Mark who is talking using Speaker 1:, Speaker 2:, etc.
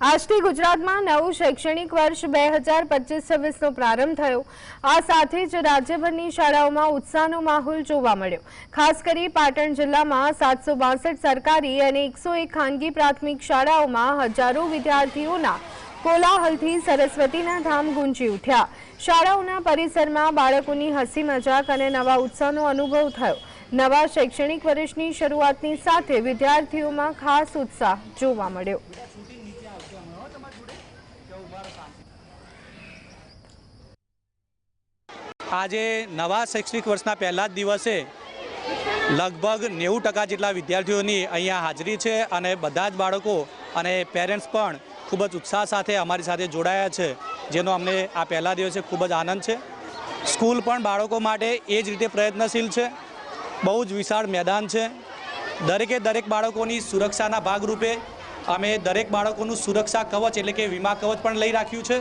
Speaker 1: આજથી ગુજરાતમાં નવું શૈક્ષણિક વર્ષ 2025-26નો પ્રારંભ થયો। આ સાથે જ રાજ્યભરની શાળાઓમાં ઉત્સાહનો માહોલ જોવા મળ્યો। ખાસ કરી પાટણ જિલ્લામાં 762 સરકારી અને 101 ખાનગી પ્રાથમિક શાળાઓમાં હજારો વિદ્યાર્થીઓના કોલાહલથી સરસ્વતીના ધામ ગુંજી ઉઠ્યા। શાળાઓના પરિસરમાં બાળકોની હસી મજાક અને નવા ઉત્સાહનો અનુભવ થયો। નવા શૈક્ષણિક વર્ષની શરૂઆતની સાથે વિદ્યાર્થીઓમાં ખાસ ઉત્સાહ જોવા મળ્યો।
Speaker 2: આજે નવા શૈક્ષણિક વર્ષના પહેલા જ દિવસે લગભગ 90% જેટલા વિદ્યાર્થીઓની અહીંયા હાજરી છે અને બધા જ બાળકો અને પેરેન્ટ્સ પણ ખૂબ જ ઉત્સાહ સાથે અમારી સાથે જોડાયા છે, જેનો અમને આ પહેલા દિવસે ખૂબ જ આનંદ છે। સ્કૂલ પણ બાળકો માટે એ જ રીતે પ્રયત્નશીલ છે। બહુ જ વિશાળ મેદાન છે। દરેકે દરેક બાળકોની સુરક્ષાના ભાગરૂપે અમે દરેક બાળકોનું સુરક્ષા કવચ એટલે કે વીમા કવચ પણ લઈ રાખ્યું છે।